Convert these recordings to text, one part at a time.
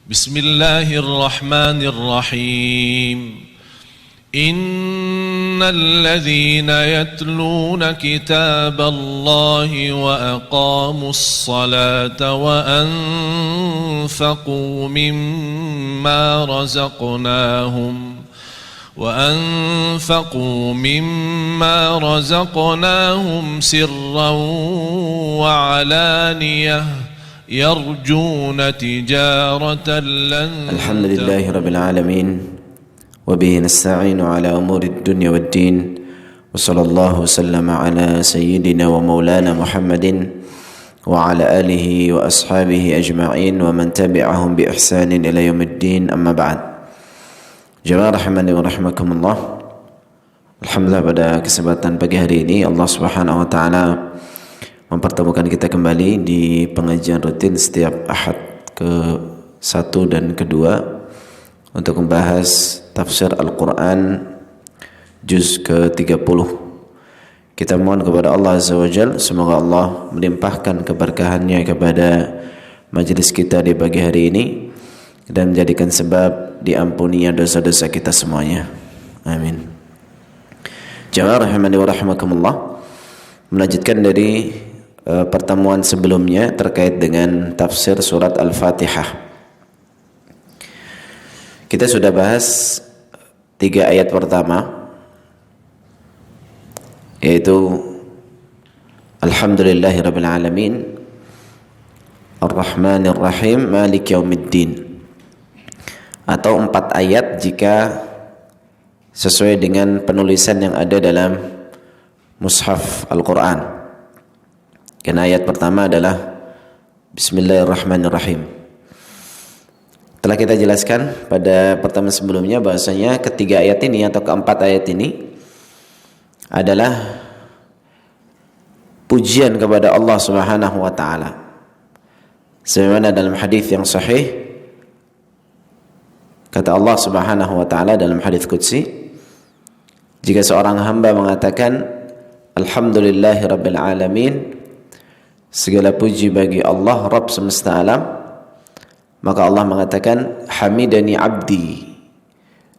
بسم الله الرحمن الرحيم إن الذين يتلون كتاب الله وأقاموا الصلاة وأنفقوا مما رزقناهم سرا وعلانية يرجون تجارة لن الحمد لله رب العالمين وبه نستعين على أمور الدنيا والدين وصلى الله وسلم على سيدنا ومولانا محمد وعلى آله وأصحابه أجمعين ومن تبعهم بإحسان إلى يوم الدين أما بعد. Jemaah rahimani wa rahimakumullah. Alhamdulillah, pada kesempatan pagi hari ini Allah Subhanahu wa taala mempertemukan kita kembali di pengajian rutin setiap Ahad ke-1 dan ke-2 untuk membahas tafsir Al-Qur'an juz ke-30. Kita mohon kepada Allah Azza wa Jalla, semoga Allah melimpahkan keberkahannya kepada majelis kita di pagi hari ini dan menjadikan sebab diampuninya dosa-dosa kita semuanya. Amin. Jemaah rahimani wa rahimakumullah, melanjutkan dari pertemuan sebelumnya terkait dengan tafsir surat Al-Fatihah. Kita sudah bahas 3 ayat pertama, yaitu Alhamdulillahirabbil alamin Ar-Rahmanir Rahim Maliki Yaumiddin, atau 4 ayat jika sesuai dengan penulisan yang ada dalam mushaf Al-Quran. Karena ayat pertama adalah Bismillahirrahmanirrahim. Telah kita jelaskan pada pertemuan sebelumnya bahasanya ketiga ayat ini atau keempat ayat ini adalah pujian kepada Allah Subhanahu wa taala. Sebagaimana dalam hadis yang sahih, kata Allah Subhanahu wa taala dalam hadis qudsi, jika seorang hamba mengatakan Alhamdulillahirabbil alamin, segala puji bagi Allah Rabb semesta alam, maka Allah mengatakan hamidani abdi,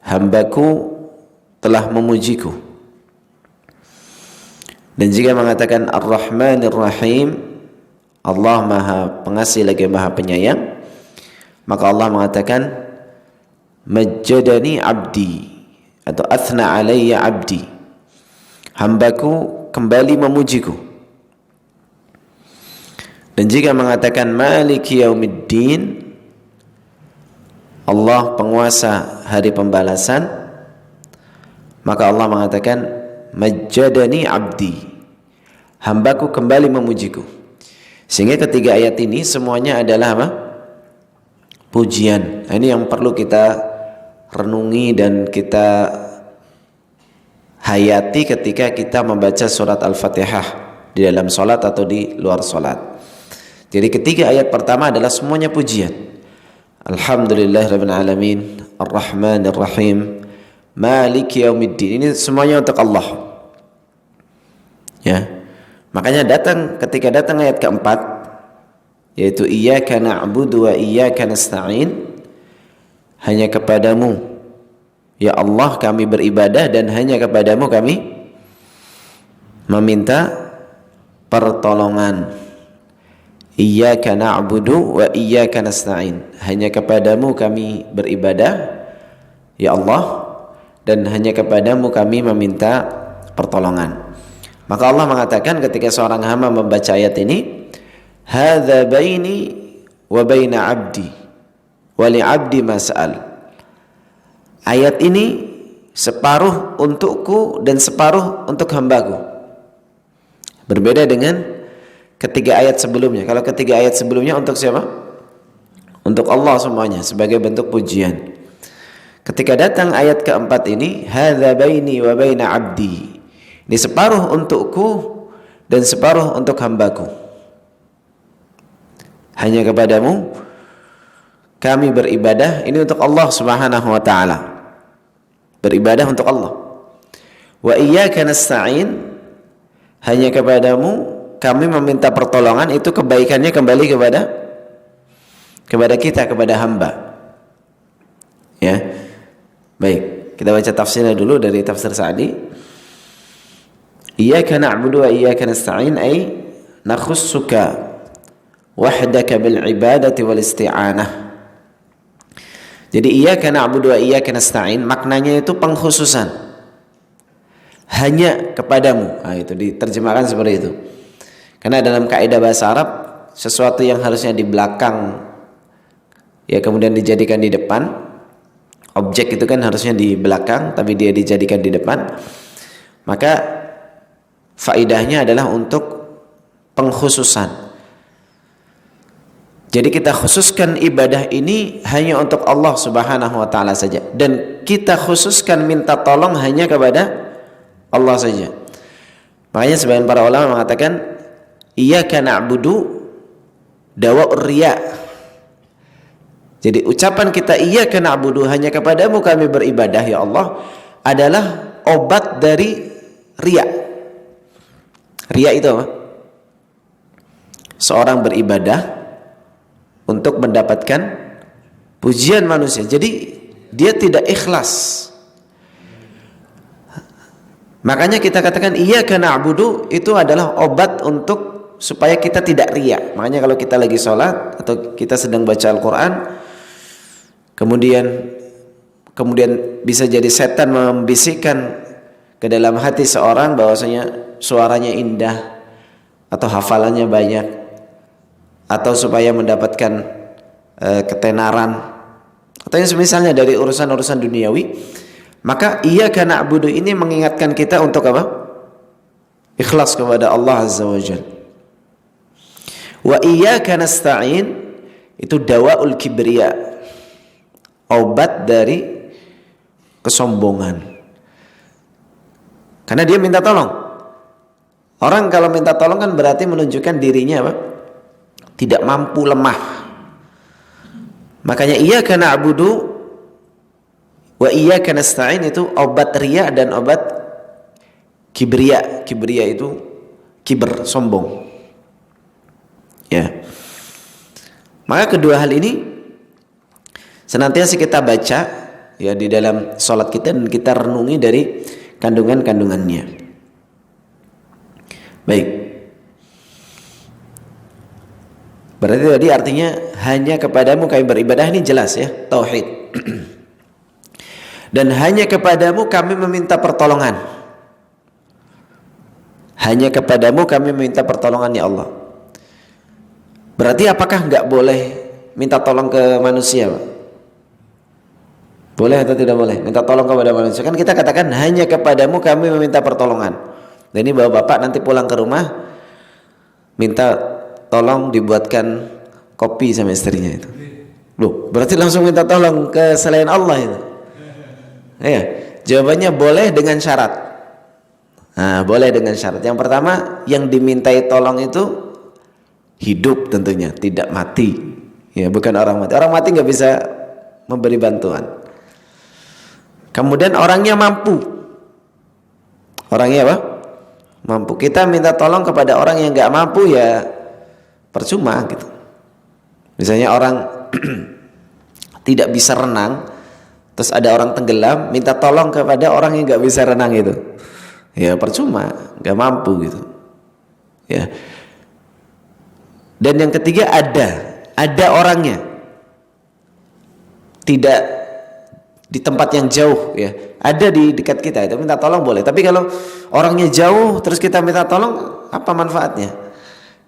hambaku telah memujiku. Dan jika mengatakan Ar-Rahmanir Rahim, Allah Maha Pengasih lagi Maha Penyayang, maka Allah mengatakan majjadani abdi atau athna alayya abdi, hambaku kembali memujiku. Dan jika mengatakan maliki yaumiddin, Allah penguasa hari pembalasan, maka Allah mengatakan majjadani abdi, hambaku kembali memujiku. Sehingga ketiga ayat ini semuanya adalah apa? Pujian. Ini yang perlu kita renungi dan kita hayati ketika kita membaca surat Al-Fatihah di dalam salat atau di luar salat. Jadi ketiga ayat pertama adalah semuanya pujian. Alhamdulillahirabbil alamin Ar-Rahmanir Rahim Maliki Yaumiddin. Ini semuanya untuk Allah. Ya. Makanya ketika datang ayat keempat, yaitu iyyaka na'budu wa iyyaka nasta'in, hanya kepadamu ya Allah kami beribadah dan hanya kepadamu kami meminta pertolongan. Iyyaka na'budu wa iyyaka nasta'in, hanya kepadamu kami beribadah ya Allah dan hanya kepadamu kami meminta pertolongan. Maka Allah mengatakan ketika seorang hamba membaca ayat ini, hadza baini wa baina abdi wali abdi mas'al. Ayat ini separuh untukku dan separuh untuk hambaku. Berbeda dengan ketiga ayat sebelumnya. Kalau ketiga ayat sebelumnya untuk siapa? Untuk Allah semuanya sebagai bentuk pujian. Ketika datang ayat keempat ini, hadza baini wa baina abdi, ini separuh untukku dan separuh untuk hambaku. Hanya kepadamu kami beribadah, ini untuk Allah Subhanahu wa taala. Beribadah untuk Allah. Wa iyyaka nasta'in, hanya kepadamu kami meminta pertolongan, itu kebaikannya kembali kepada kita, kepada hamba. Ya. Baik, kita baca tafsirnya dulu dari tafsir Sa'di. Iyyaka na'budu wa iyyaka nasta'in ay nakhussuka wahdaka bil ibadati wal isti'anah. Jadi iyyaka na'budu wa iyyaka nasta'in maknanya itu pengkhususan. Hanya kepadamu. Nah, itu diterjemahkan seperti itu. Karena dalam kaidah bahasa Arab sesuatu yang harusnya di belakang ya kemudian dijadikan di depan. Objek itu kan harusnya di belakang tapi dia dijadikan di depan. Maka faidahnya adalah untuk pengkhususan. Jadi kita khususkan ibadah ini hanya untuk Allah Subhanahu wa taala saja dan kita khususkan minta tolong hanya kepada Allah saja. Makanya sebagian para ulama mengatakan iyyaka na'budu dawa'ur riya. Jadi ucapan kita iyyaka na'budu hanya kepadamu kami beribadah ya Allah adalah obat dari riya. Riya itu apa? Seorang beribadah untuk mendapatkan pujian manusia. Jadi dia tidak ikhlas. Makanya kita katakan iyyaka na'budu itu adalah obat untuk supaya kita tidak riya. Makanya kalau kita lagi sholat atau kita sedang baca Al-Quran, kemudian bisa jadi setan membisikkan ke dalam hati seorang bahwasanya suaranya indah atau hafalannya banyak, atau supaya mendapatkan ketenaran atau yang semisalnya dari urusan-urusan duniawi, maka iyyaka na'budu ini mengingatkan kita untuk apa? Ikhlas kepada Allah Azza wa Jalla. Wa iyyaka nasta'in itu dawaul kibriya, obat dari kesombongan. Karena dia minta tolong. Orang kalau minta tolong kan berarti menunjukkan dirinya apa? Tidak mampu, lemah. Makanya iyyaka na'budu wa iyyaka nasta'in itu obat riya dan obat kibriya. Kibriya itu kiber, sombong. Ya. Maka kedua hal ini senantiasa kita baca ya di dalam salat kita dan kita renungi dari kandungan-kandungannya. Baik. Berarti tadi artinya hanya kepadamu kami beribadah, ini jelas ya, tauhid. Dan hanya kepadamu kami meminta pertolongan. Hanya kepadamu kami meminta pertolongan ya Allah. Berarti apakah enggak boleh minta tolong ke manusia, Pak? Boleh atau tidak boleh minta tolong kepada manusia? Kan kita katakan hanya kepadamu kami meminta pertolongan. Dan ini bapak nanti pulang ke rumah minta tolong dibuatkan kopi sama istrinya itu. Loh, berarti langsung minta tolong ke selain Allah itu. Iya, jawabannya boleh dengan syarat. Nah, boleh dengan syarat. Yang pertama, yang dimintai tolong itu hidup tentunya, tidak mati. Ya, bukan orang mati. Orang mati nggak bisa memberi bantuan. Kemudian orangnya mampu. Orangnya apa? Mampu. Kita minta tolong kepada orang yang nggak mampu ya percuma gitu. Misalnya orang tidak bisa renang, terus ada orang tenggelam, minta tolong kepada orang yang nggak bisa renang itu, ya percuma, nggak mampu gitu. Ya. Dan yang ketiga ada orangnya, tidak di tempat yang jauh, ya ada di dekat kita, itu minta tolong boleh. Tapi kalau orangnya jauh terus kita minta tolong, apa manfaatnya?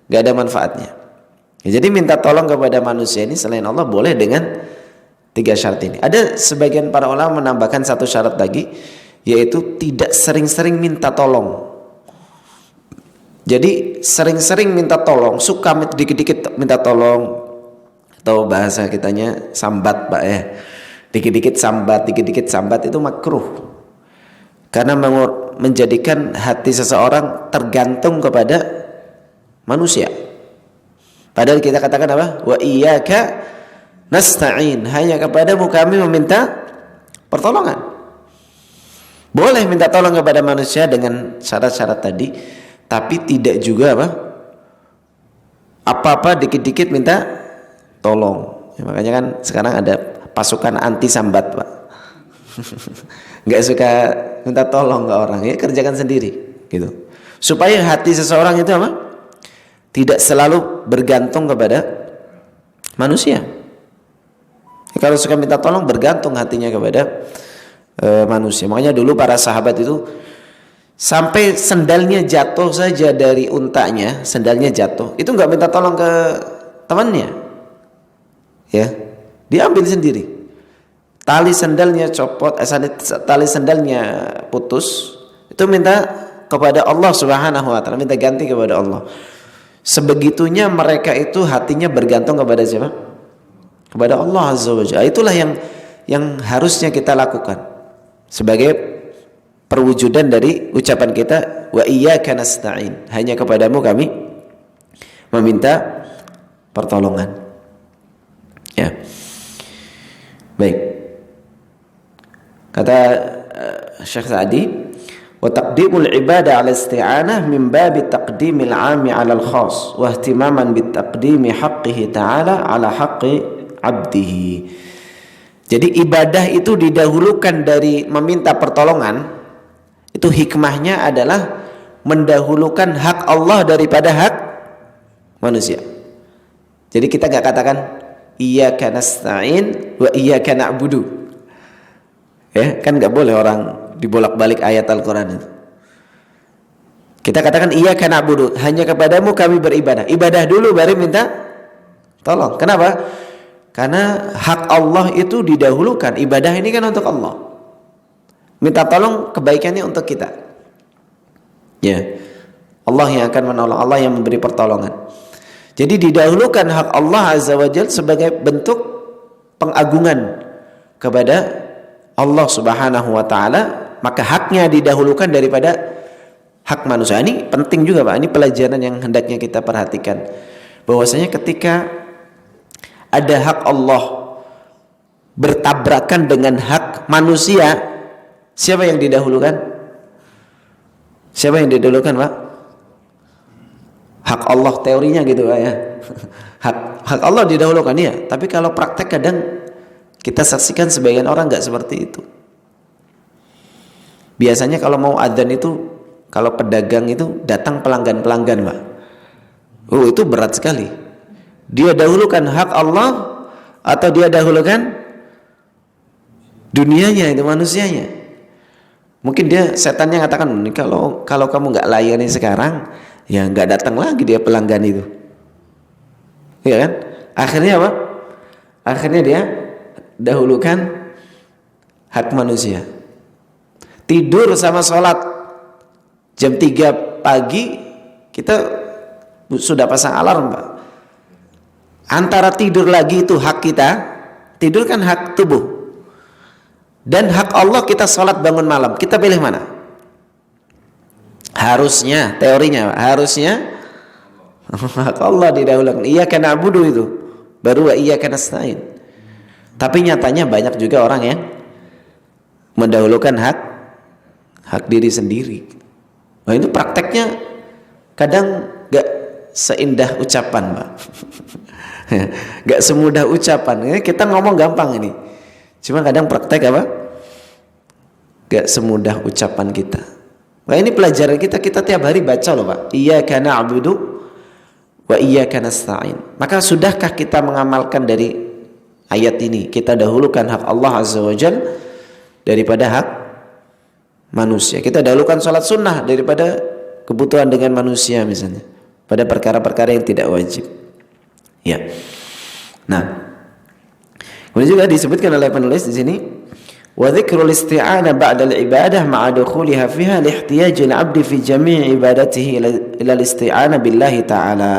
Gak ada manfaatnya. Ya, jadi minta tolong kepada manusia ini selain Allah boleh dengan 3 syarat ini. Ada sebagian para ulama menambahkan 1 syarat lagi, yaitu tidak sering-sering minta tolong. Jadi sering-sering minta tolong, suka dikit-dikit minta tolong, atau bahasa kitanya sambat, Pak ya. Dikit-dikit sambat itu makruh. Karena menjadikan hati seseorang tergantung kepada manusia. Padahal kita katakan apa? Wa iyyaka nasta'in, hanya kepadamu kami meminta pertolongan. Boleh minta tolong kepada manusia dengan syarat-syarat tadi, tapi tidak juga apa-apa dikit-dikit minta tolong. Ya, makanya kan sekarang ada pasukan anti sambat, Pak. Nggak suka minta tolong ke orang, ya kerjakan sendiri gitu. Supaya hati seseorang itu apa? Tidak selalu bergantung kepada manusia. Kalau suka minta tolong, bergantung hatinya kepada manusia. Makanya dulu para sahabat itu sampai sendalnya jatuh saja dari untanya, sendalnya jatuh, itu nggak minta tolong ke temannya, ya, dia ambil sendiri. Tali sendalnya copot, tali sendalnya putus, itu minta kepada Allah Subhanahu wa taala, minta ganti kepada Allah. Sebegitunya mereka itu hatinya bergantung kepada siapa? Kepada Allah Azza wa Jalla. Itulah yang harusnya kita lakukan sebagai perwujudan dari ucapan kita, wa iyyaka nasta'in, hanya kepadamu kami meminta pertolongan. Ya. Baik. Kata Syekh Sa'di, wa taqdimul ibadah 'ala isti'anah min babi taqdimil 'ami 'ala al-khas wa ihtimaman bi taqdimi haqqihi ta'ala 'ala haqqi 'abdihi. Jadi ibadah itu didahulukan dari meminta pertolongan. Itu hikmahnya adalah mendahulukan hak Allah daripada hak manusia. Jadi kita enggak katakan iyyaka nasta'in wa iyyaka na'budu. Ya, kan enggak boleh orang dibolak-balik ayat Al-Qur'an itu. Kita katakan iyyaka na'budu, hanya kepadamu kami beribadah. Ibadah dulu baru minta tolong. Kenapa? Karena hak Allah itu didahulukan. Ibadah ini kan untuk Allah. Minta tolong kebaikannya untuk kita. Ya. Allah yang akan menolong, Allah yang memberi pertolongan. Jadi didahulukan hak Allah Azza wa Jalla sebagai bentuk pengagungan kepada Allah Subhanahu wa taala, maka haknya didahulukan daripada hak manusia. Ini penting juga, Pak. Ini pelajaran yang hendaknya kita perhatikan. Bahwasanya ketika ada hak Allah bertabrakan dengan hak manusia, siapa yang didahulukan? Siapa yang didahulukan, Pak? Hak Allah, teorinya gitu, Pak, ya. Hak Allah didahulukan, ya. Tapi kalau praktek kadang kita saksikan sebagian orang nggak seperti itu. Biasanya kalau mau adzan itu, kalau pedagang itu datang pelanggan-pelanggan, Pak. Oh, itu berat sekali. Dia dahulukan hak Allah atau dia dahulukan dunianya, itu manusianya. Mungkin dia setannya mengatakan, kalau kamu nggak layani sekarang, ya nggak datang lagi dia pelanggan itu. Iya kan? Akhirnya apa? Akhirnya dia dahulukan hak manusia. Tidur sama sholat jam 3 pagi kita sudah pasang alarm, Pak. Antara tidur lagi itu hak kita, tidur kan hak tubuh, dan hak Allah kita sholat bangun malam. Kita pilih mana? Harusnya, teorinya harusnya hak Allah didahulukan. Iyyaka na'budu itu baru wa iyyaka nasta'in. Tapi nyatanya banyak juga orang yang mendahulukan hak diri sendiri. Nah, itu prakteknya kadang gak seindah ucapan, Pak. Gak semudah ucapan. Kita ngomong gampang ini, cuma kadang praktek apa? Gak semudah ucapan kita. Nah, ini pelajaran kita tiap hari baca loh, Pak. Iyyaka na'budu wa iyyaka nasta'in. Maka sudahkah kita mengamalkan dari ayat ini? Kita dahulukan hak Allah Azza wa Jalla daripada hak manusia. Kita dahulukan sholat sunnah daripada kebutuhan dengan manusia misalnya, pada perkara-perkara yang tidak wajib. Ya. Nah, kemudian juga disebutkan oleh penulis di sini, wa dzikrul isti'anah ba'da al-ibadah ma'a dukhuliha fiha li ihtiyaj al-'abd fi jami' ibadatihi ila al-isti'anah billahi ta'ala.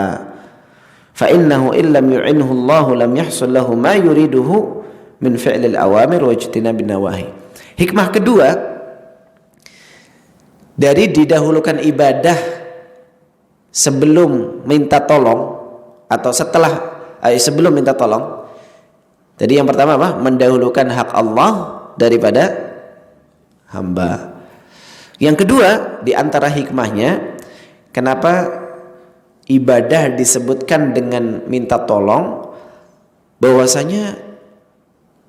Fa innahu illam yu'inhu Allah lam yahsul lahu ma yuriduhu min fi'l al-awamir wa ijtinab an-nawahi. Hikmah kedua dari didahulukan ibadah sebelum minta tolong atau sebelum minta tolong. Jadi yang pertama apa? Mendahulukan hak Allah daripada hamba. Yang kedua, di antara hikmahnya kenapa ibadah disebutkan dengan minta tolong, bahwasanya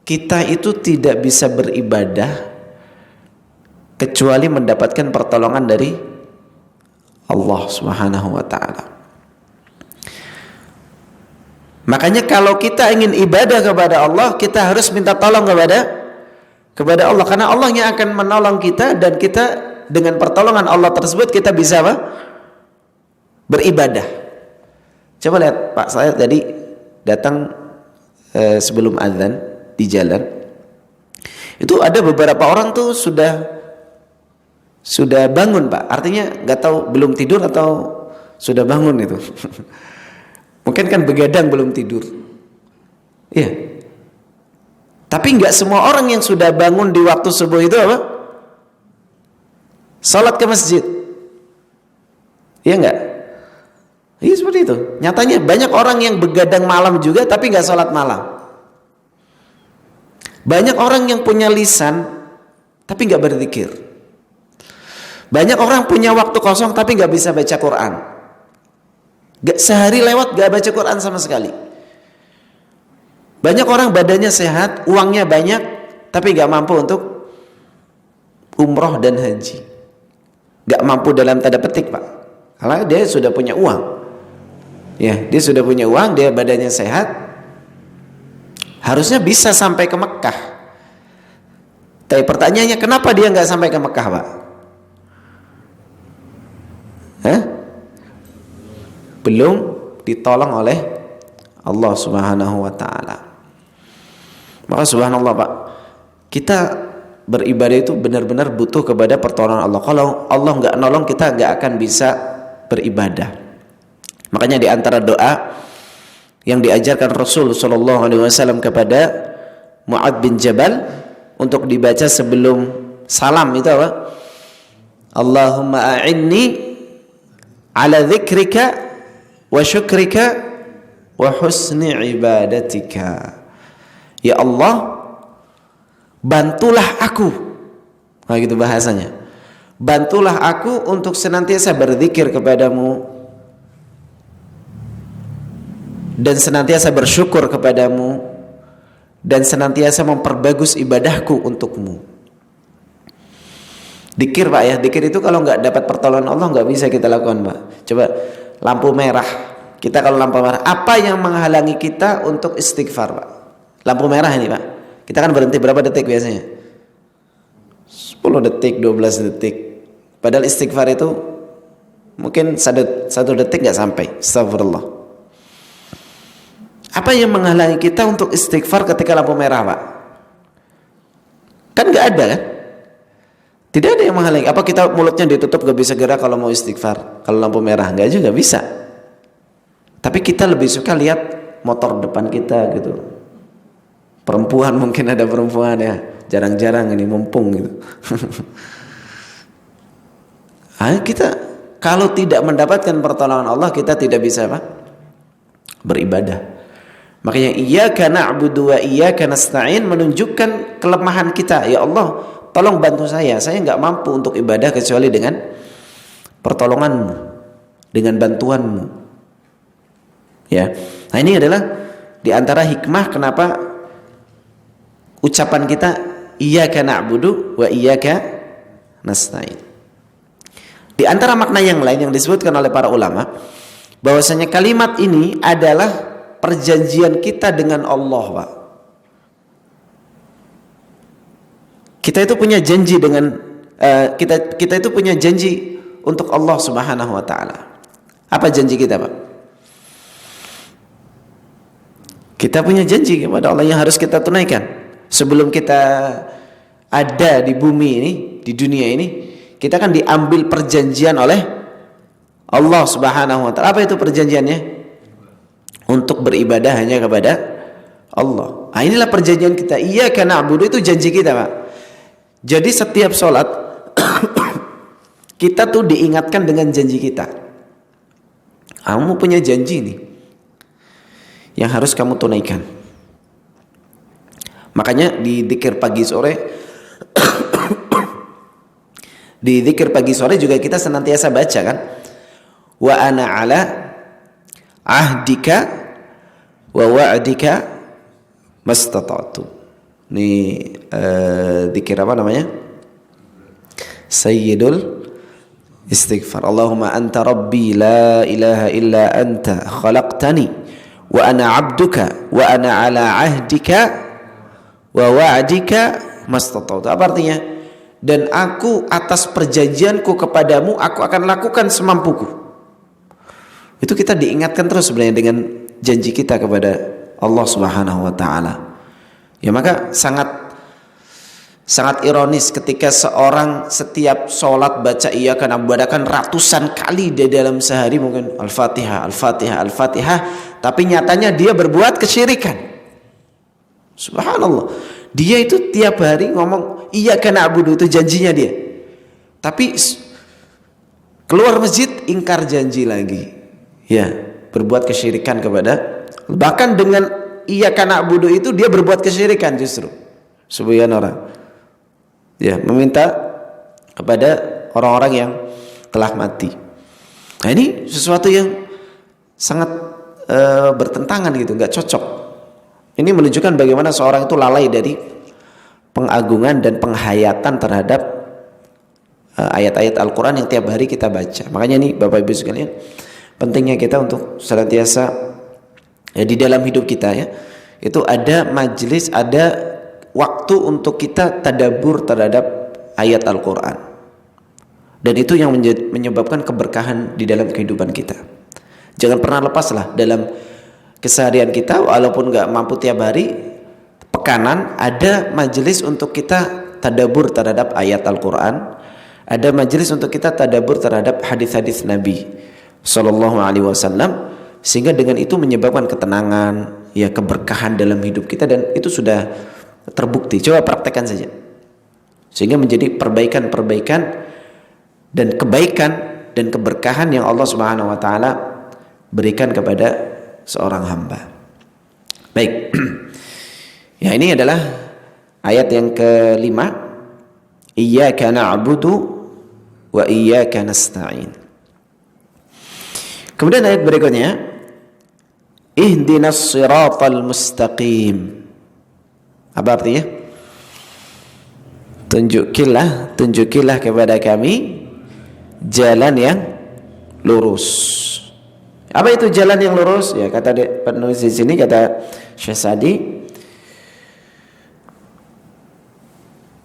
kita itu tidak bisa beribadah kecuali mendapatkan pertolongan dari Allah Subhanahu wa taala. Makanya kalau kita ingin ibadah kepada Allah, kita harus minta tolong kepada Allah, karena Allah yang akan menolong kita, dan kita dengan pertolongan Allah tersebut kita bisa apa? Beribadah. Coba lihat Pak, saya tadi datang sebelum azan di jalan. Itu ada beberapa orang tuh sudah bangun Pak. Artinya nggak tahu belum tidur atau sudah bangun itu. Mungkin kan begadang belum tidur. Iya. Tapi nggak semua orang yang sudah bangun di waktu subuh itu apa? Salat ke masjid. Iya nggak? Iya seperti itu. Nyatanya banyak orang yang begadang malam juga tapi nggak salat malam. Banyak orang yang punya lisan tapi nggak berzikir. Banyak orang punya waktu kosong tapi nggak bisa baca Quran. Sehari lewat nggak baca Quran sama sekali. Banyak orang badannya sehat, uangnya banyak, tapi nggak mampu untuk umroh dan haji. Nggak mampu dalam tanda petik Pak. Karena dia sudah punya uang. Ya, dia sudah punya uang, dia badannya sehat, harusnya bisa sampai ke Mekah. Tapi pertanyaannya, kenapa dia nggak sampai ke Mekah Pak? Belum ditolong oleh Allah Subhanahu wa taala. Maka subhanallah Pak, kita beribadah itu benar-benar butuh kepada pertolongan Allah. Kalau Allah nggak nolong, kita nggak akan bisa beribadah. Makanya di antara doa yang diajarkan Rasul sallallahu alaihi wasallam kepada Mu'adz bin Jabal untuk dibaca sebelum salam itu apa? Allahumma a'inni ala dzikrika wa syukrika wa husni ibadatika. Ya Allah, bantulah aku. Nah gitu bahasanya. Bantulah aku untuk senantiasa berzikir kepadamu dan senantiasa bersyukur kepadamu dan senantiasa memperbagus ibadahku untukmu. Dikir Pak ya, dikir itu kalau nggak dapat pertolongan Allah nggak bisa kita lakukan Pak. Coba lampu merah, kita kalau lampu merah, apa yang menghalangi kita untuk istighfar Pak? Lampu merah ini Pak, kita kan berhenti berapa detik biasanya? 10 detik, 12 detik. Padahal istighfar itu mungkin satu detik nggak sampai. Astagfirullah. Apa yang menghalangi kita untuk istighfar ketika lampu merah Pak? Kan nggak ada kan? Tidak ada yang menghalangi. Apa kita mulutnya ditutup gak bisa gerak kalau mau istighfar? Kalau lampu merah nggak juga bisa. Tapi kita lebih suka lihat motor depan kita gitu. Perempuan, mungkin ada perempuan ya, jarang-jarang ini mumpung gitu. Kita kalau tidak mendapatkan pertolongan Allah, kita tidak bisa apa? Beribadah. Makanya iyyaka na'budu wa iyyaka nasta'in menunjukkan kelemahan kita. Ya Allah, tolong bantu saya nggak mampu untuk ibadah kecuali dengan pertolonganmu, dengan bantuanmu. Ya, nah ini adalah di antara hikmah kenapa ucapan kita iyyaka na'budu wa iyyaka nasta'in. Di antara makna yang lain yang disebutkan oleh para ulama, bahwasanya kalimat ini adalah perjanjian kita dengan Allah, Pak. Kita itu punya janji dengan kita itu punya janji untuk Allah Subhanahu wa taala. Apa janji kita, Pak? Kita punya janji kepada Allah yang harus kita tunaikan. Sebelum kita ada di bumi ini, di dunia ini, kita kan diambil perjanjian oleh Allah Subhanahu wa taala. Apa itu perjanjiannya? Untuk beribadah hanya kepada Allah. Nah, inilah perjanjian kita. Iyyaka na'budu itu janji kita, Pak. Jadi setiap sholat kita tuh diingatkan dengan janji kita. Kamu punya janji nih yang harus kamu tunaikan. Makanya di dzikir pagi sore di dzikir pagi sore juga kita senantiasa baca kan, wa ana ala ahdika wa wa'dika mastata'tu. Ini zikir apa namanya? Sayyidul istighfar. Allahumma anta rabbi la ilaha illa anta khalaqtani wa ana abduka wa ana ala ahdika wa wa'dika mastata'tu. Apa artinya? Dan aku atas perjanjianku kepadamu aku akan lakukan semampuku. Itu kita diingatkan terus sebenarnya dengan janji kita kepada Allah Subhanahu wa taala. Ya, maka sangat ironis ketika seorang setiap sholat baca iyyaka na'budu kan ratusan kali di dalam sehari, mungkin Al-Fatihah, Al-Fatihah, Al-Fatihah, tapi nyatanya dia berbuat kesyirikan. Subhanallah. Dia itu tiap hari ngomong iyyaka na'budu, itu janjinya dia. Tapi keluar masjid ingkar janji lagi. Ya, berbuat kesyirikan kepada, bahkan dengan iyyaka na'budu itu dia berbuat kesyirikan justru. Sebagian orang ya meminta kepada orang-orang yang telah mati. Nah, ini sesuatu yang sangat bertentangan gitu, nggak cocok. Ini menunjukkan bagaimana seorang itu lalai dari pengagungan dan penghayatan terhadap ayat-ayat Al-Quran yang tiap hari kita baca. Makanya nih Bapak Ibu sekalian, pentingnya kita untuk senantiasa di dalam hidup kita ya, itu ada majelis, ada waktu untuk kita tadabbur terhadap ayat Al-Quran. Dan itu yang menyebabkan keberkahan di dalam kehidupan kita. Jangan pernah lepaslah dalam keseharian kita, walaupun gak mampu tiap hari, pekanan ada majelis untuk kita tadabbur terhadap ayat Al-Quran, ada majelis untuk kita tadabbur terhadap hadis-hadis Nabi Sallallahu Alaihi Wasallam, sehingga dengan itu menyebabkan ketenangan, ya keberkahan dalam hidup kita, dan itu sudah terbukti. Coba praktekkan saja, sehingga menjadi perbaikan-perbaikan dan kebaikan dan keberkahan yang Allah Subhanahu Wa Taala berikan kepada seorang hamba. Baik, ya ini adalah ayat yang kelima. Iyyaka na'budu wa iyyaka nasta'in. Kemudian ayat berikutnya, ihdinas siratal mustaqim. Apa artinya? Tunjukilah kepada kami jalan yang lurus. Apa itu jalan yang lurus? Ya, kata penulis di sini, kata Syekh Sa'di,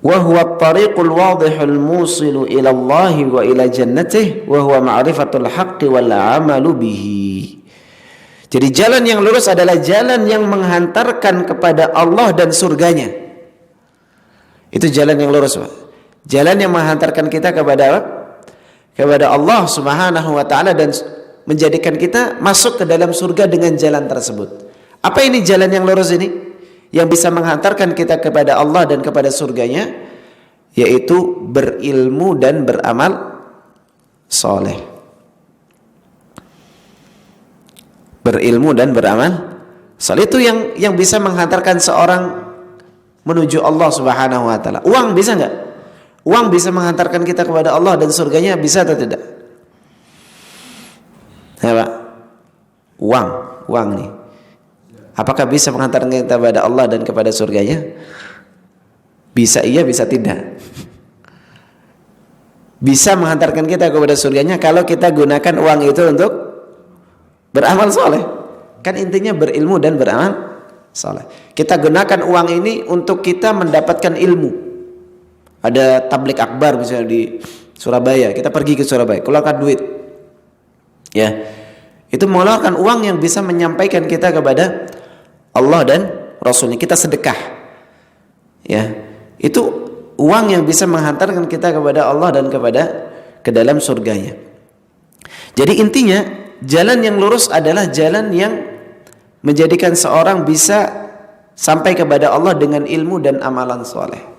wa huwa at-tariqul wadihul musilu ila Allah wa ila jannatihi wa huwa ma'rifatul haqqi wal 'amalu bihi. Jadi jalan yang lurus adalah jalan yang menghantarkan kepada Allah dan surganya. Itu jalan yang lurus, Pak. Jalan yang menghantarkan kita kepada Allah Subhanahu wa taala dan menjadikan kita masuk ke dalam surga dengan jalan tersebut. Apa ini jalan yang lurus ini? Yang bisa menghantarkan kita kepada Allah dan kepada surganya, yaitu berilmu dan beramal soleh. Berilmu dan beramal soleh itu yang bisa menghantarkan seorang menuju Allah Subhanahu wa taala. Uang bisa nggak? Uang bisa menghantarkan kita kepada Allah dan surganya, bisa atau tidak? Ya, Pak. Uang nih. Apakah bisa menghantarkan kita kepada Allah dan kepada surganya? Bisa iya, bisa tidak. Bisa menghantarkan kita kepada surganya kalau kita gunakan uang itu untuk beramal soleh. Kan intinya berilmu dan beramal soleh. Kita gunakan uang ini untuk kita mendapatkan ilmu. Ada tablik akbar misalnya di Surabaya, kita pergi ke Surabaya, keluarkan duit. Ya, itu mengeluarkan uang yang bisa menyampaikan kita kepada Allah dan Rasulnya. Kita sedekah, ya, itu uang yang bisa menghantarkan kita kepada Allah dan ke dalam surganya. Jadi intinya jalan yang lurus adalah jalan yang menjadikan seorang bisa sampai kepada Allah dengan ilmu dan amalan soleh.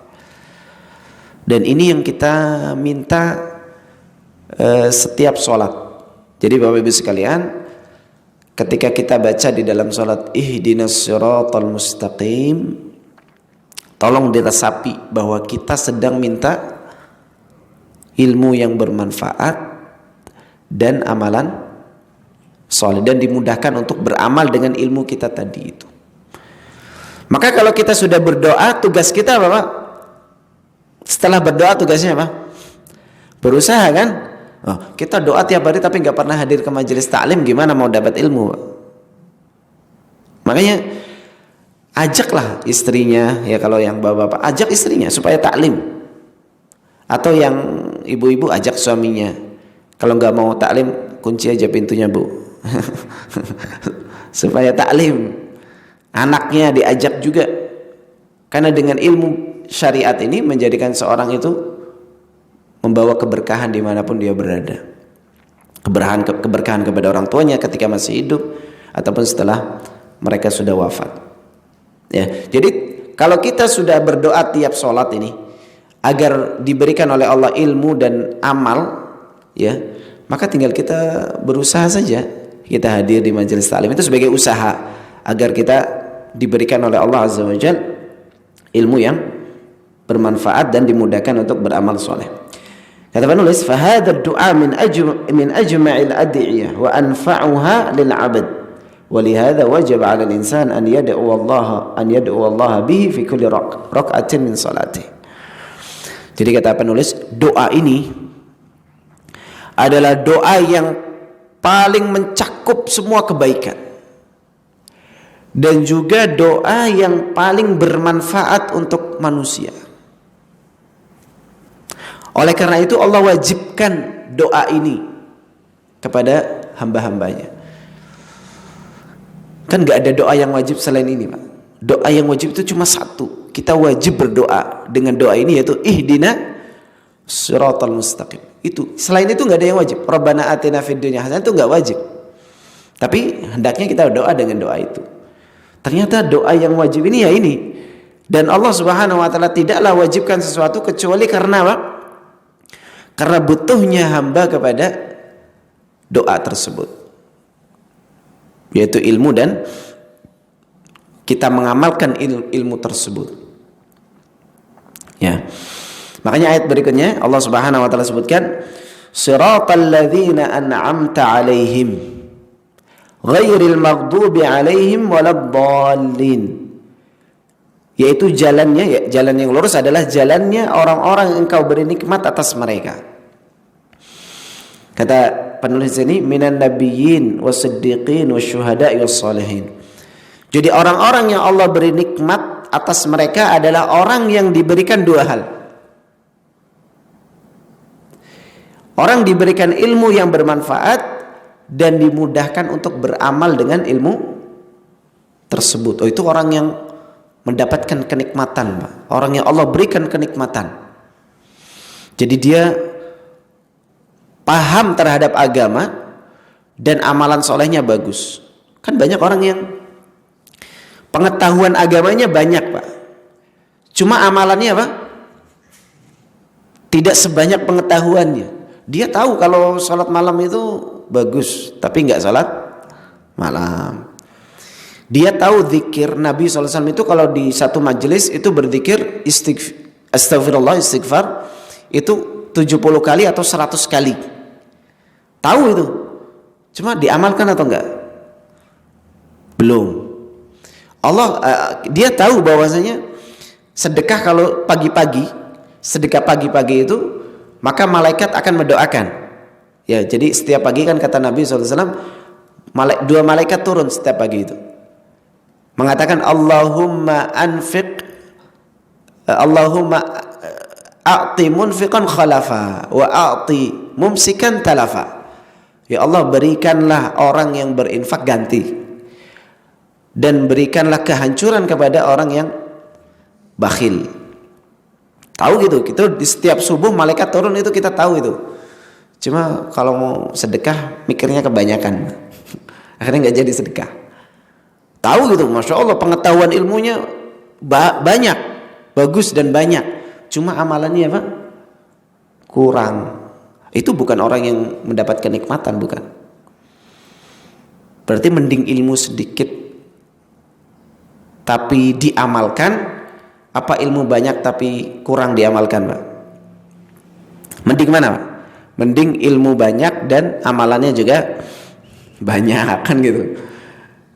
Dan ini yang kita minta setiap sholat. Jadi Bapak Ibu sekalian, ketika kita baca di dalam sholat ihdinas siratal mustaqim, tolong diresapi bahwa kita sedang minta ilmu yang bermanfaat dan amalan soleh, dan dimudahkan untuk beramal dengan ilmu kita tadi itu. Maka kalau kita sudah berdoa, tugas kita apa, Pak? Setelah berdoa tugasnya apa? Berusaha kan? Oh, kita doa tiap hari tapi nggak pernah hadir ke majelis taklim, gimana mau dapat ilmu, Pak? Makanya ajaklah istrinya, ya kalau yang bapak-bapak ajak istrinya supaya taklim, atau yang ibu-ibu ajak suaminya. Kalau nggak mau taklim, kunci aja pintunya, Bu. Supaya taklim. Anaknya diajak juga, karena dengan ilmu syariat ini menjadikan seorang itu membawa keberkahan dimanapun dia berada. Keberkahan kepada orang tuanya ketika masih hidup ataupun setelah mereka sudah wafat. Ya, jadi kalau kita sudah berdoa tiap sholat ini agar diberikan oleh Allah ilmu dan amal, ya, maka tinggal kita berusaha saja. Kita hadir di majelis taklim itu sebagai usaha agar kita diberikan oleh Allah Azza wa Jalla ilmu yang bermanfaat dan dimudahkan untuk beramal soleh. Kata penulis, "Fahadha ad-du'a min ajma'il ad'iyah wa anfa'uha lil 'abd. Walihada wajib 'ala al-insan an yad'u Allah bihi fi kulli rak'atin min salatihi." Jadi kata penulis, doa ini adalah doa yang paling mencakup semua kebaikan. Dan juga doa yang paling bermanfaat untuk manusia. Oleh karena itu Allah wajibkan doa ini kepada hamba-hambanya. Kan gak ada doa yang wajib selain ini, Pak. Doa yang wajib itu cuma satu. Kita wajib berdoa dengan doa ini, yaitu ihdina siratal mustaqim. Itu. Selain itu gak ada yang wajib. Rabbana atina fid dunya hasanah itu gak wajib. Tapi hendaknya kita berdoa dengan doa itu. Ternyata doa yang wajib ini ya ini. Dan Allah Subhanahu wa taala tidaklah wajibkan sesuatu kecuali karena apa? Karena butuhnya hamba kepada doa tersebut. Yaitu ilmu dan kita mengamalkan ilmu tersebut. Ya. Makanya ayat berikutnya Allah Subhanahu wa taala sebutkan siratal ladzina an'amta 'alaihim ghairil maghdubi 'alaihim waladdallin. Yaitu jalannya, ya, jalan yang lurus adalah jalannya orang-orang yang engkau beri nikmat atas mereka. Kata penulis ini minan nabiyyin wasiddiqin wasyuhada'i wassalihin. Jadi orang-orang yang Allah beri nikmat atas mereka adalah orang yang diberikan dua hal. Orang diberikan ilmu yang bermanfaat dan dimudahkan untuk beramal dengan ilmu tersebut. Oh, itu orang yang mendapatkan kenikmatan, Pak. Orang yang Allah berikan kenikmatan. Jadi dia paham terhadap agama dan amalan solehnya bagus. Kan banyak orang yang pengetahuan agamanya banyak, Pak. Cuma amalannya apa? Tidak sebanyak pengetahuannya. Dia tahu kalau sholat malam itu bagus, tapi nggak sholat malam. Dia tahu zikir Nabi SAW itu kalau di satu majelis itu berzikir astagfirullah, istighfar itu 70 kali atau 100 kali. Tahu itu. Cuma diamalkan atau enggak? Belum. Dia tahu bahwasanya sedekah kalau pagi-pagi, sedekah pagi-pagi itu maka malaikat akan mendoakan. Ya, jadi setiap pagi kan kata Nabi SAW, dua malaikat turun setiap pagi itu, mengatakan Allahumma a'ti munfiqan khalafa wa a'ti mumsikan talafa. Ya Allah, berikanlah orang yang berinfak ganti dan berikanlah kehancuran kepada orang yang bakhil. Tahu gitu, kita di setiap subuh malaikat turun itu kita tahu itu. Cuma kalau mau sedekah mikirnya kebanyakan, akhirnya nggak jadi sedekah. Tahu gitu, masya Allah pengetahuan ilmunya banyak, bagus dan banyak. Cuma amalannya apa? Kurang. Itu bukan orang yang mendapat kenikmatan, bukan. Berarti mending ilmu sedikit tapi diamalkan, apa ilmu banyak tapi kurang diamalkan, Pak? Mending mana, Pak? Mending ilmu banyak dan amalannya juga banyak, kan gitu.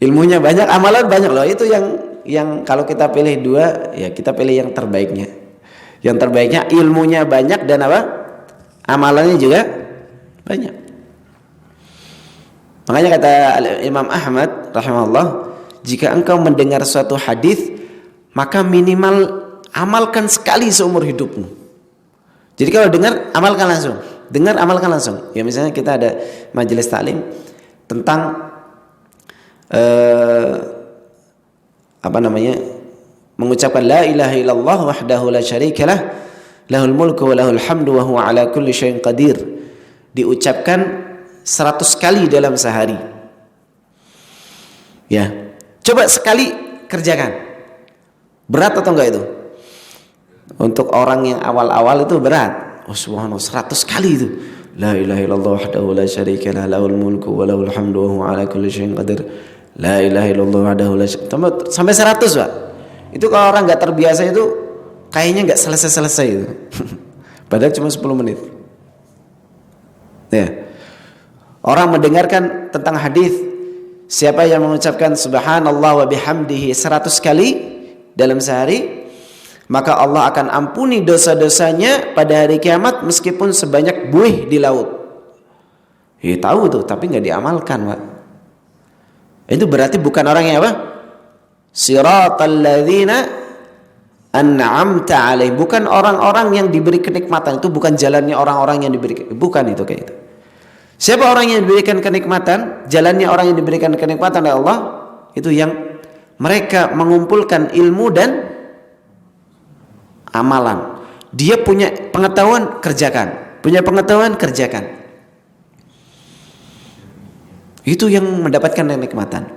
Ilmunya banyak, amalan banyak loh. Itu yang yang kalau kita pilih dua, ya kita pilih yang terbaiknya. Yang terbaiknya ilmunya banyak dan apa? Amalannya juga banyak. Makanya kata Imam Ahmad rahimahullah, jika engkau mendengar suatu hadis, maka minimal amalkan sekali seumur hidupmu. Jadi kalau dengar, amalkan langsung. Dengar, amalkan langsung. Ya misalnya kita ada majelis taklim tentang mengucapkan la ilaha illallah wahdahu la syarikalah lahul mulku wa lahul hamdu wa huwa ala kulli syai'in qadir, diucapkan 100 kali dalam sehari. Ya, coba sekali kerjakan. Berat atau enggak itu? Untuk orang yang awal-awal itu berat. Oh subhanallah, 100 kali itu. La ilaha illallah wahdahu la syarikalah lahul mulku wa lahul hamdu wa huwa ala kulli syai'in qadir. La ilaha illallah wahdahu la syarikalah, sampai 100, Pak. Itu kalau orang enggak terbiasa itu kayaknya enggak selesai-selesai itu. Padahal cuma 10 menit. Ya. Orang mendengarkan tentang hadis, siapa yang mengucapkan subhanallah wa bihamdihi 100 kali dalam sehari, maka Allah akan ampuni dosa-dosanya pada hari kiamat meskipun sebanyak buih di laut. Ya tahu tuh, tapi nggak diamalkan, Pak. Itu berarti bukan orang yang apa? Siratal ladzina an'amta alaihim, bukan orang-orang yang diberi kenikmatan. Itu bukan jalannya orang-orang yang diberi, bukan itu kayak itu. Siapa orang yang diberikan kenikmatan? Jalannya orang yang diberikan kenikmatan oleh Allah itu yang mereka mengumpulkan ilmu dan amalan. Dia punya pengetahuan, kerjakan. Punya pengetahuan, kerjakan. Itu yang mendapatkan kenikmatan.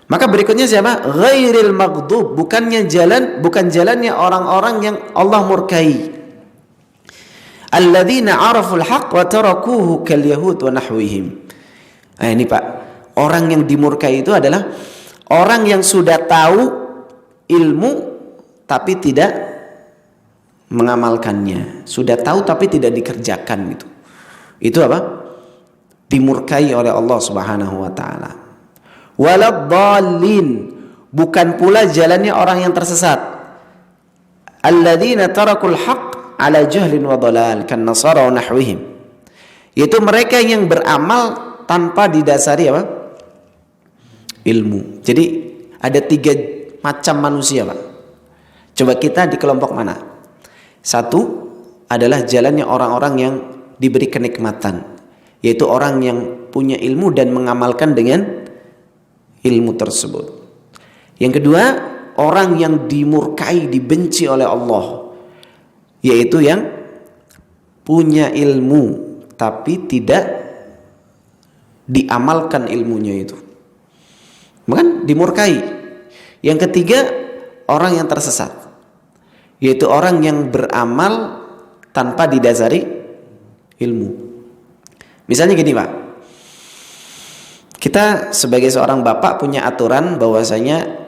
Maka berikutnya siapa? Ghairil maghdub, bukan jalannya orang-orang yang Allah murkai. Alladzina araful haqq wa tarakuhu kal yahud wa nahwihim. Nah ini Pak, orang yang dimurkai itu adalah orang yang sudah tahu ilmu tapi tidak mengamalkannya. Sudah tahu tapi tidak dikerjakan gitu. Itu apa? Dimurkai oleh Allah Subhanahu wa taala. Waladdallin, bukan pula jalannya orang yang tersesat. Alladzina tarakul haqq ala jahlin wa dhalal kan nasara wa nahwihim. Yaitu mereka yang beramal tanpa didasari apa? Ilmu. Jadi ada 3 macam manusia, Pak. Coba kita di kelompok mana? Satu adalah jalannya orang-orang yang diberi kenikmatan, yaitu orang yang punya ilmu dan mengamalkan dengan ilmu tersebut. Yang kedua, orang yang dimurkai, dibenci oleh Allah, yaitu yang punya ilmu tapi tidak diamalkan ilmunya itu, bahkan dimurkai. Yang ketiga, orang yang tersesat, yaitu orang yang beramal tanpa didasari ilmu. Misalnya gini, Pak, kita sebagai seorang bapak punya aturan bahwasanya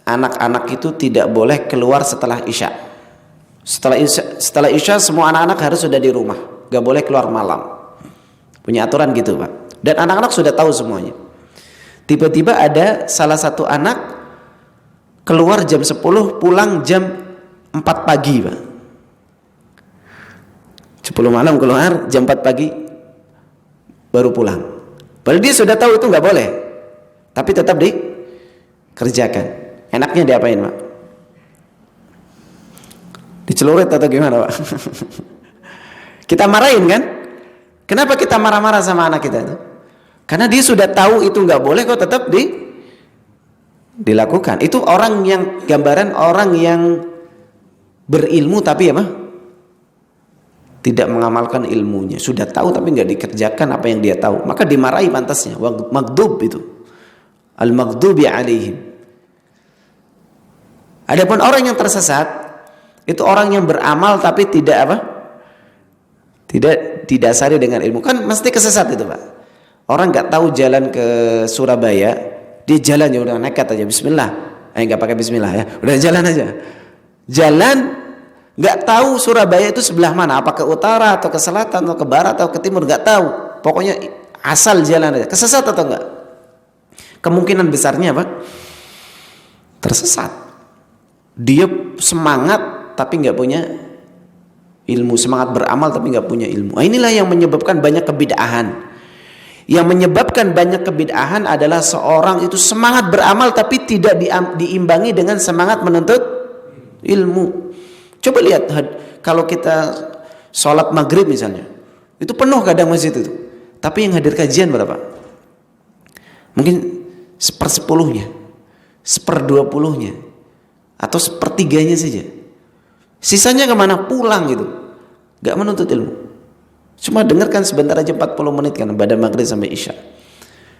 anak-anak itu tidak boleh keluar setelah isya. Setelah isya semua anak-anak harus sudah di rumah, gak boleh keluar malam. Punya aturan gitu, Pak. Dan anak-anak sudah tahu semuanya. Tiba-tiba ada salah satu anak keluar jam 10, pulang jam 4 pagi, Pak. 10 malam keluar, jam 4 pagi baru pulang. Padahal dia sudah tahu itu nggak boleh, tapi tetap dikerjakan. Enaknya diapain, Pak? Dicelurit atau gimana, Pak? Kita marahin kan? Kenapa kita marah-marah sama anak kita itu? Karena dia sudah tahu itu nggak boleh, kok tetap dilakukan. Itu orang yang, gambaran orang yang berilmu tapi apa? Tidak mengamalkan ilmunya. Sudah tahu tapi nggak dikerjakan apa yang dia tahu. Maka dimarahi pantasnya. Maghdub itu. Al-maghdubi alaihim. Adapun orang yang tersesat, itu orang yang beramal tapi tidak apa? Tidak didasari dengan ilmu. Kan mesti kesesat itu, Pak. Orang nggak tahu jalan ke Surabaya, dia jalan ya udah nekat aja, bismillah. Nggak pakai bismillah ya, udah jalan aja. Jalan, nggak tahu Surabaya itu sebelah mana, apa ke utara atau ke selatan atau ke barat atau ke timur, nggak tahu. Pokoknya asal jalan aja. Kesesat atau enggak? Kemungkinan besarnya apa? tersesat. Dia semangat tapi nggak punya ilmu, semangat beramal tapi nggak punya ilmu. Inilah yang menyebabkan banyak kebid'ahan. Yang menyebabkan banyak kebid'ahan adalah seorang itu semangat beramal tapi tidak diimbangi dengan semangat menuntut ilmu. Coba lihat kalau kita sholat maghrib misalnya, itu penuh kadang masjid itu, tapi yang hadir kajian berapa? Mungkin 1/10-nya, 1/20-nya, atau 1/3-nya saja. Sisanya kemana? Pulang gitu, gak menuntut ilmu. Cuma dengarkan sebentar aja 40 menit kan pada maghrib sampai isya.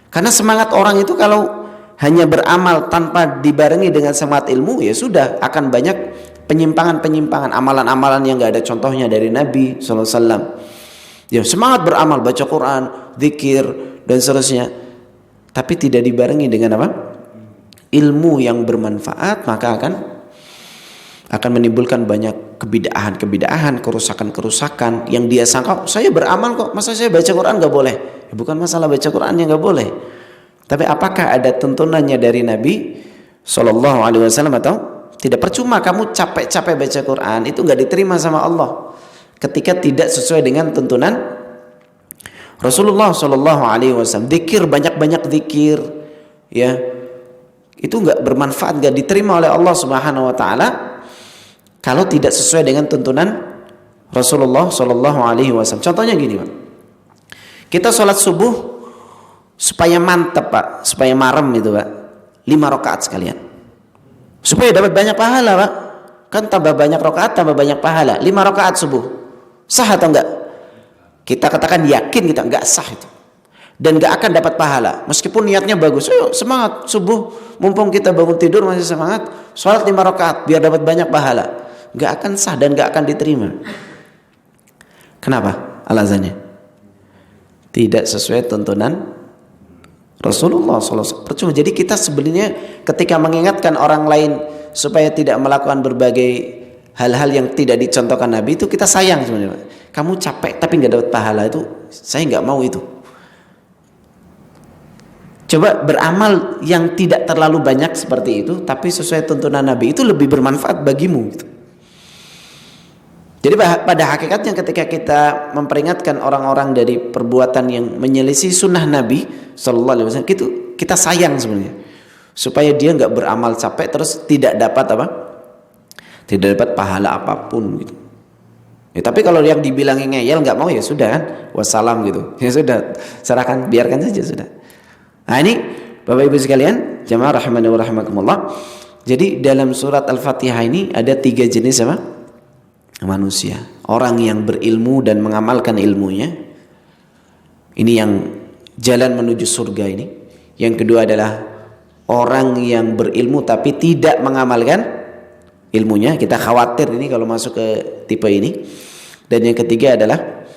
Karena semangat orang itu kalau hanya beramal tanpa dibarengi dengan semangat ilmu, ya sudah akan banyak penyimpangan-penyimpangan, amalan-amalan yang gak ada contohnya dari Nabi SAW. Ya semangat beramal, baca Quran, zikir dan seterusnya, tapi tidak dibarengi dengan apa? Ilmu yang bermanfaat, maka akan menimbulkan banyak kebid'ahan, kerusakan-kerusakan yang dia sangka, saya beramal kok, masa saya baca Quran gak boleh? Ya, bukan masalah baca Qurannya gak boleh, tapi apakah ada tuntunannya dari Nabi SAW atau tidak? Percuma kamu capek-capek baca Quran, itu gak diterima sama Allah ketika tidak sesuai dengan tuntunan Rasulullah SAW. Zikir, banyak-banyak zikir, ya, itu gak bermanfaat, gak diterima oleh Allah Subhanahu Wa Taala kalau tidak sesuai dengan tuntunan Rasulullah SAW. Contohnya gini, Pak. Kita sholat subuh supaya mantap, Pak, supaya marem itu, Pak, 5 rakaat sekalian, supaya dapat banyak pahala, Pak. Kan tambah banyak rakaat tambah banyak pahala. 5 rakaat subuh sah atau enggak? Kita katakan yakin kita enggak sah itu, dan enggak akan dapat pahala meskipun niatnya bagus. Ayo semangat subuh, mumpung kita bangun tidur masih semangat, sholat 5 rakaat biar dapat banyak pahala. Gak akan sah dan gak akan diterima. Kenapa? Alasannya tidak sesuai tuntunan Rasulullah SAW. Percuma. Jadi kita sebenarnya ketika mengingatkan orang lain supaya tidak melakukan berbagai hal-hal yang tidak dicontohkan Nabi, itu kita sayang sebenarnya. Kamu capek tapi gak dapat pahala, itu saya gak mau itu. Coba beramal yang tidak terlalu banyak seperti itu, tapi sesuai tuntunan Nabi, itu lebih bermanfaat bagimu gitu. Jadi pada hakikatnya ketika kita memperingatkan orang-orang dari perbuatan yang menyelisih sunnah Nabi SAW, itu kita sayang sebenarnya, supaya dia nggak beramal capek terus tidak dapat apa? Tidak dapat pahala apapun gitu. Ya, tapi kalau yang dibilangin ngeyel nggak mau, ya sudah kan, wassalam gitu. Ya sudah, serahkan, biarkan saja sudah. Nah ini Bapak Ibu sekalian, jamaah rahimani wa rahimakumullah. Jadi dalam surat Al-Fatihah ini ada 3 jenis apa? Manusia. Orang yang berilmu dan mengamalkan ilmunya, ini yang jalan menuju surga ini. Yang kedua adalah orang yang berilmu tapi tidak mengamalkan ilmunya. Kita khawatir ini kalau masuk ke tipe ini. Dan yang ketiga adalah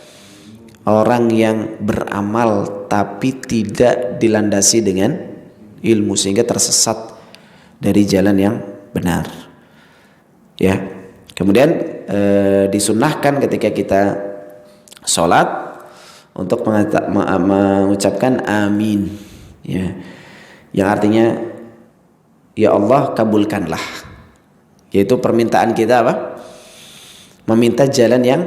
orang yang beramal tapi tidak dilandasi dengan ilmu, sehingga tersesat dari jalan yang benar. Ya. Kemudian disunnahkan ketika kita sholat untuk mengucapkan amin, ya, yang artinya ya Allah kabulkanlah, yaitu permintaan kita apa? Meminta jalan yang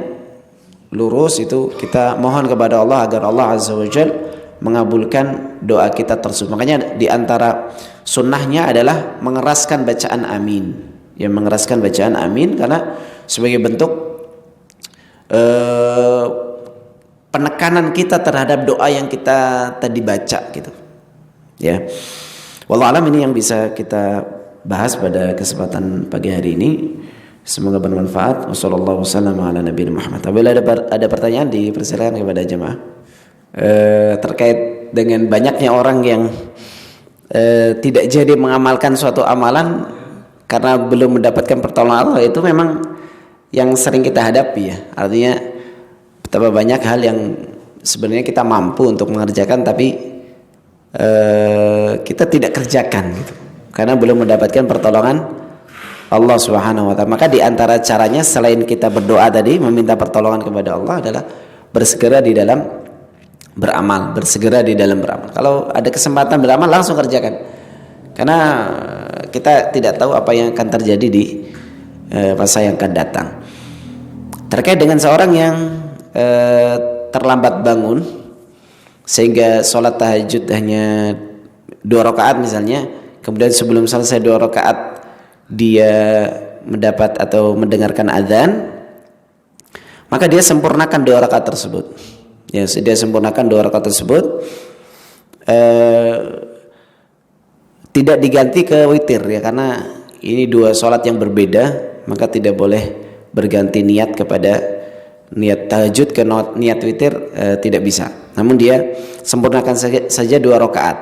lurus, itu kita mohon kepada Allah agar Allah Azza wa Jalla mengabulkan doa kita tersebut. Makanya di antara sunnahnya adalah mengeraskan bacaan amin. Ya, mengeraskan bacaan amin karena sebagai bentuk penekanan kita terhadap doa yang kita tadi baca gitu. Ya. Wallahu alam, ini yang bisa kita bahas pada kesempatan pagi hari ini. Semoga bermanfaat. Wassallallahu wasallam ala nabiyina Muhammad. Apabila ada pertanyaan, dipersilakan kepada jemaah terkait dengan banyaknya orang yang tidak jadi mengamalkan suatu amalan karena belum mendapatkan pertolongan Allah. Itu memang yang sering kita hadapi, ya. Artinya betapa banyak hal yang sebenarnya kita mampu untuk mengerjakan tapi kita tidak kerjakan gitu, karena belum mendapatkan pertolongan Allah Subhanahu wa taala. Maka di antara caranya selain kita berdoa tadi, meminta pertolongan kepada Allah, adalah bersegera di dalam beramal. Kalau ada kesempatan beramal, langsung kerjakan. Karena kita tidak tahu apa yang akan terjadi di masa yang akan datang. Terkait dengan seorang yang terlambat bangun sehingga sholat tahajud hanya 2 rakaat misalnya, kemudian sebelum selesai 2 rakaat dia mendapat atau mendengarkan azan, maka dia sempurnakan 2 rakaat tersebut. Ya, dia sempurnakan 2 rakaat tersebut, tidak diganti ke witir ya, karena ini 2 sholat yang berbeda, maka tidak boleh berganti niat kepada niat tahajud ke niat witir, tidak bisa. Namun dia sempurnakan saja 2 rakaat.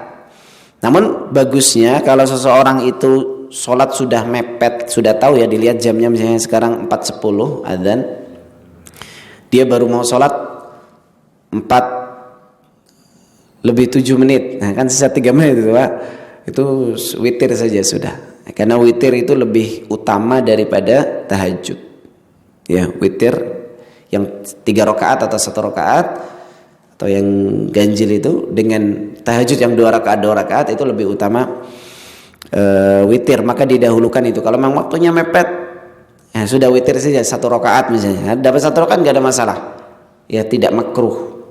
Namun bagusnya kalau seseorang itu sholat sudah mepet, sudah tahu ya, dilihat jamnya misalnya sekarang 4.10 adzan, dia baru mau sholat 4:07, nah kan sisa 3 menit itu Pak, itu witir saja sudah, karena witir itu lebih utama daripada tahajud ya. Witir yang 3 rakaat atau 1 rakaat atau yang ganjil itu dengan tahajud yang 2 rakaat itu lebih utama witir, maka didahulukan itu. Kalau memang waktunya mepet, ya sudah witir saja 1 rakaat misalnya, dapat 1 rakaat nggak ada masalah ya, tidak makruh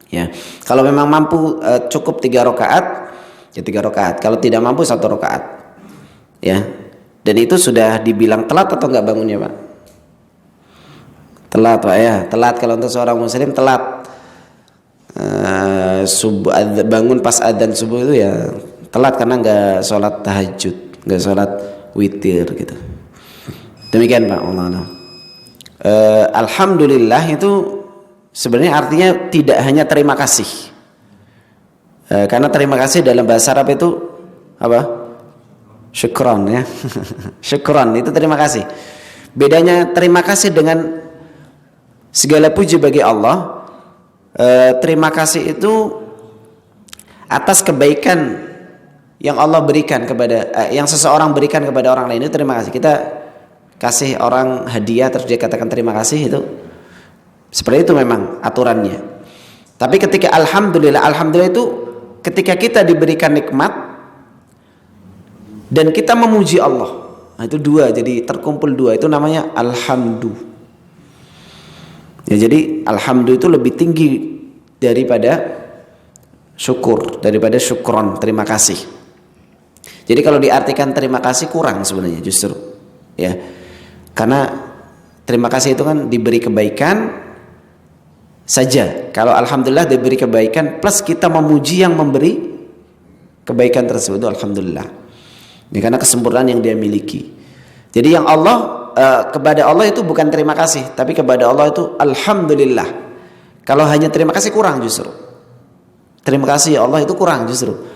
ya. Kalau memang mampu cukup 3 rakaat ya 3 rakaat, kalau tidak mampu 1 rakaat ya. Dan itu sudah dibilang telat atau enggak bangunnya Pak? Telat Pak ya, telat. Kalau untuk seorang muslim telat, bangun pas adzan subuh itu ya telat, karena enggak sholat tahajud, enggak sholat witir gitu. Demikian Pak, Allah. Alhamdulillah itu sebenarnya artinya tidak hanya terima kasih, karena terima kasih dalam bahasa Arab itu apa? Syukron ya. Syukron itu terima kasih. Bedanya terima kasih dengan segala puji bagi Allah. Terima kasih itu atas kebaikan yang Allah berikan kepada yang seseorang berikan kepada orang lain, itu terima kasih. Kita kasih orang hadiah terus dia katakan terima kasih, itu seperti itu memang aturannya. Tapi ketika alhamdulillah itu ketika kita diberikan nikmat dan kita memuji Allah, nah itu 2, jadi terkumpul 2, itu namanya alhamdu. Ya, jadi alhamdu itu lebih tinggi daripada syukur, daripada syukron, terima kasih. Jadi kalau diartikan terima kasih kurang sebenarnya justru ya, karena terima kasih itu kan diberi kebaikan saja. Kalau alhamdulillah diberi kebaikan plus kita memuji yang memberi kebaikan tersebut, itu alhamdulillah ini karena kesempurnaan yang dia miliki. Jadi yang Allah kepada Allah itu bukan terima kasih, tapi kepada Allah itu alhamdulillah. Kalau hanya terima kasih kurang justru. Terima kasih ya Allah itu kurang justru.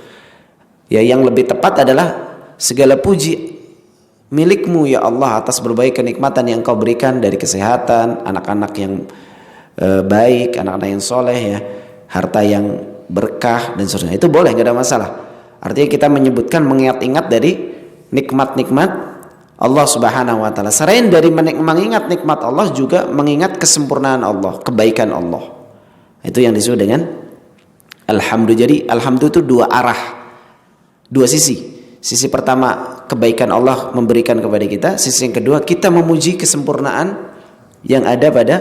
Ya, yang lebih tepat adalah segala puji milikmu ya Allah atas berbagai kenikmatan yang Engkau berikan, dari kesehatan, anak-anak yang baik, anak-anak yang soleh ya, harta yang berkah dan seterusnya. Itu boleh, nggak ada masalah. Artinya kita menyebutkan, mengingat-ingat dari nikmat-nikmat Allah Subhanahu wa taala. Selain dari mengingat nikmat Allah, juga mengingat kesempurnaan Allah, kebaikan Allah. Itu yang disebut dengan alhamdulillah. Jadi alhamdulillah itu 2 arah, 2 sisi. Sisi pertama kebaikan Allah memberikan kepada kita, sisi yang kedua kita memuji kesempurnaan yang ada pada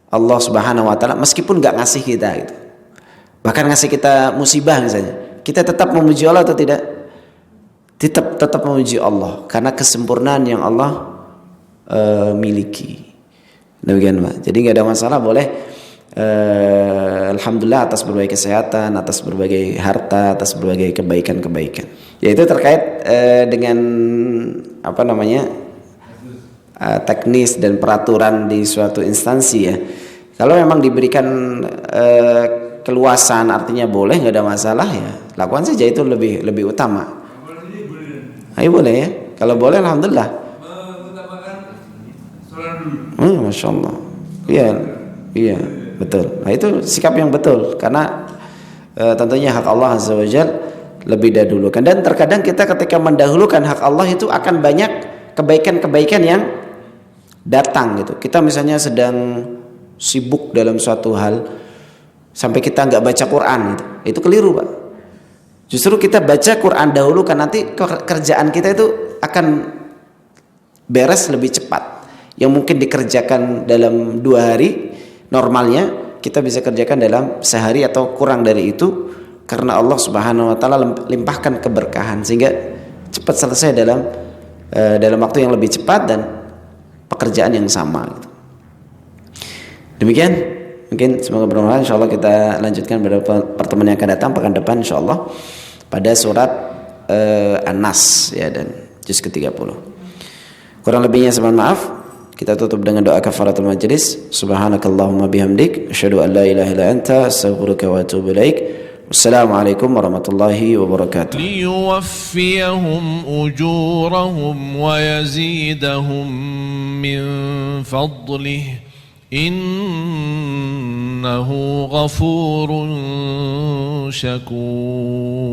Allah Subhanahu wa taala, meskipun enggak ngasih kita gitu. Bahkan ngasih kita musibah misalnya, kita tetap memuji Allah atau tidak? Tetap memuji Allah karena kesempurnaan yang Allah miliki. Demikian Pak. Jadi enggak ada masalah, boleh alhamdulillah atas berbagai kesehatan, atas berbagai harta, atas berbagai kebaikan-kebaikan. Yaitu terkait dengan apa namanya? Teknis dan peraturan di suatu instansi ya. Kalau memang diberikan keluasan, artinya boleh, nggak ada masalah ya, lakukan saja, itu lebih utama. Ayo boleh ya, kalau boleh alhamdulillah. Masya Allah. Iya betul. Nah itu sikap yang betul, karena tentunya hak Allah Azza wa Jalla lebih dahulukan. Dan terkadang kita ketika mendahulukan hak Allah itu akan banyak kebaikan-kebaikan yang datang gitu. Kita misalnya sedang sibuk dalam suatu hal sampai kita nggak baca Quran gitu. Itu keliru Pak. Justru kita baca Quran dahulu kan nanti kerjaan kita itu akan beres lebih cepat. Yang mungkin dikerjakan dalam 2 hari normalnya kita bisa kerjakan dalam sehari atau kurang dari itu, karena Allah Subhanahu wa taala limpahkan keberkahan sehingga cepat selesai dalam waktu yang lebih cepat dan pekerjaan yang sama gitu. Demikian, mungkin semoga bermanfaat. Insyaallah kita lanjutkan pada pertemuan yang akan datang pekan depan insyaallah pada surat An-Nas ya, dan juz ke-30. Kurang lebihnya saya mohon maaf. Kita tutup dengan doa kafaratul majlis. Subhanakallahumma bihamdik asyhadu an la ilaha illa anta astaghfiruka wa atubu ilaik. Wassalamualaikum warahmatullahi wabarakatuh. ليوفيهم أجورهم ويزيدهم من فضله إنه غفور شكور.